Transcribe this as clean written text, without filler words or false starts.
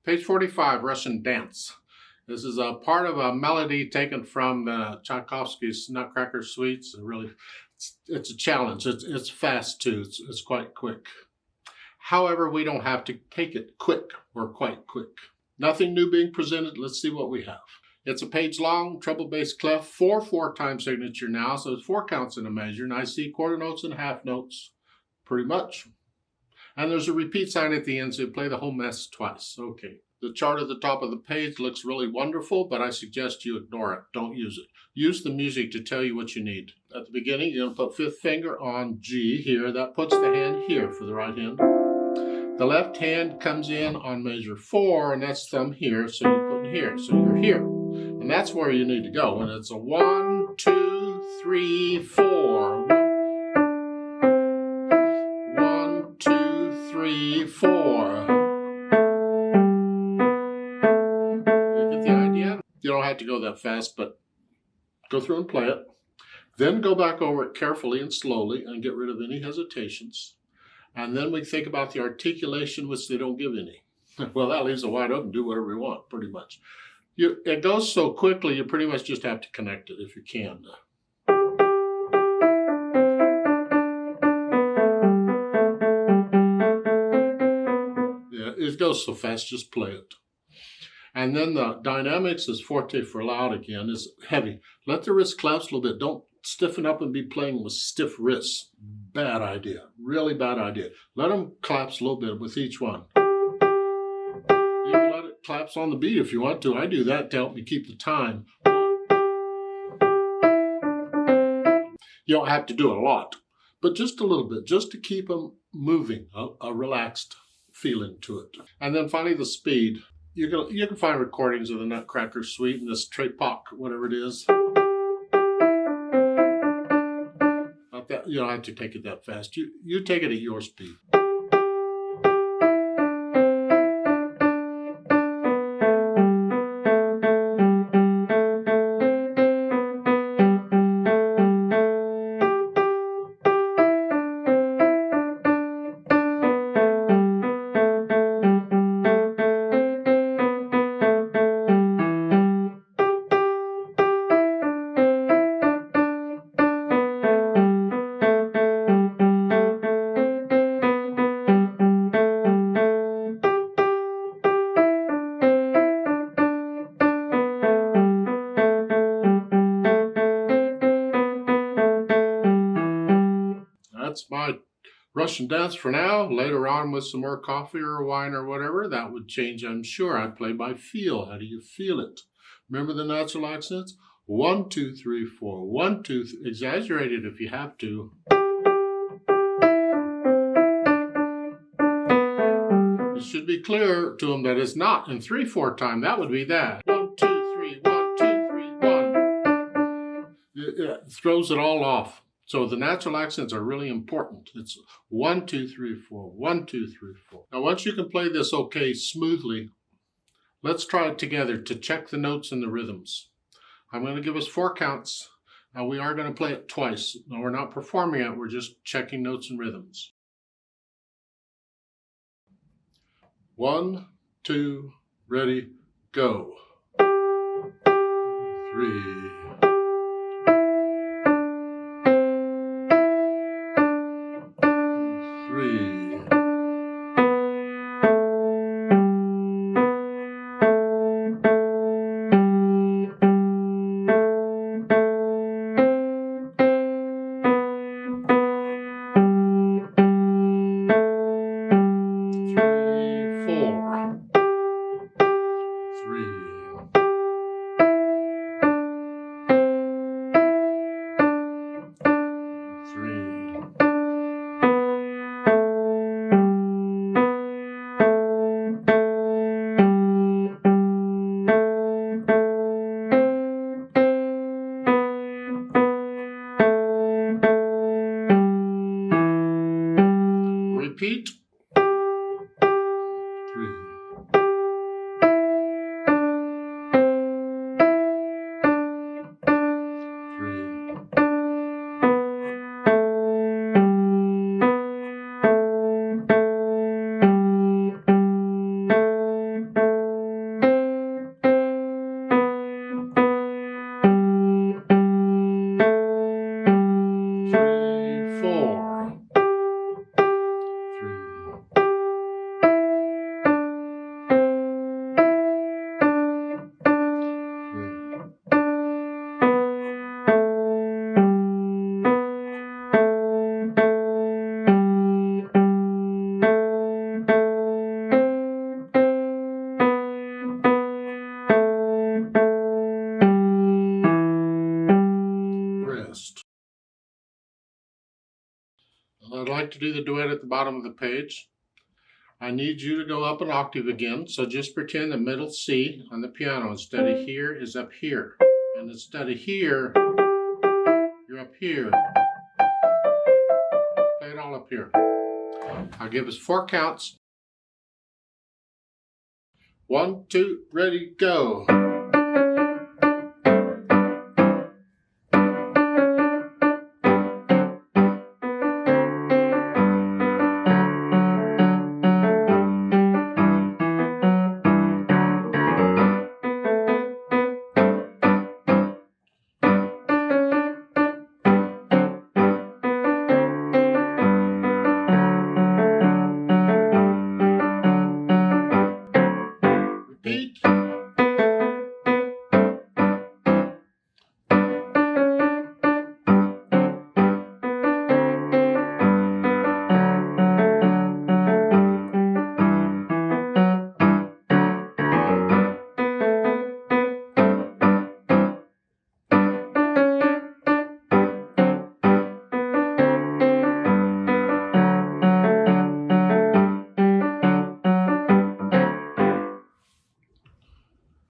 Page 45, Russian Dance. This is a part of a melody taken from the Tchaikovsky's Nutcracker Suites. It's a challenge. It's fast too. It's quite quick. However, we don't have to take it quick or quite quick. Nothing new being presented. Let's see what we have. It's a page long, treble bass clef, 4/4 time signature now, so it's 4 counts in a measure, and I see quarter notes and half notes, pretty much. And there's a repeat sign at the end, so you play the whole mess twice. Okay. The chart at the top of the page looks really wonderful, but I suggest you ignore it. Don't use it. Use the music to tell you what you need. At the beginning, you're going to put 5th finger on G here. That puts the hand here for the right hand. The left hand comes in on measure 4, and that's thumb here, so you put it here. So you're here. And that's where you need to go. And it's a 1, 2, 3, 4. 1, 2, 3, 4. You get the idea? You don't have to go that fast, but go through and play it. Then go back over it carefully and slowly and get rid of any hesitations. And then we think about the articulation, which they don't give any. Well, that leaves it wide open. Do whatever you want, pretty much. It goes so quickly, you pretty much just have to connect it if you can. Yeah, it goes so fast, just play it. And then the dynamics is forte for loud again, is heavy. Let the wrist collapse a little bit. Don't stiffen up and be playing with stiff wrists. Bad idea. Really bad idea. Let them collapse a little bit with each one. You can let it collapse on the beat if you want to. I do that to help me keep the time. You don't have to do it a lot, but just a little bit, just to keep them moving, a relaxed feeling to it. And then finally the speed. You can find recordings of the Nutcracker Suite and this Trepak, whatever it is. You don't have to take it that fast. You take it at your speed. That's my Russian dance for now. Later on with some more coffee or wine or whatever, that would change, I'm sure. I play by feel. How do you feel it? Remember the natural accents? 1, 2, 3, 4. 1, 2, 3. Exaggerate it if you have to. It should be clear to them that it's not in 3/4 time. That would be that. 1, 2, 3, 1, 2, 3, 1. It throws it all off. So the natural accents are really important. It's 1, 2, 3, 4, 1, 2, 3, 4. Now once you can play this okay smoothly, let's try it together to check the notes and the rhythms. I'm going to give us 4 counts. Now we are going to play it twice. Now we're not performing it, we're just checking notes and rhythms. 1, 2, ready, go. 3. 3. 3. like to do the duet at the bottom of the page. I need you to go up an octave again, so just pretend the middle C on the piano instead of here is up here. And instead of here, you're up here. Play it all up here. I'll give us 4 counts. 1, 2, ready, go.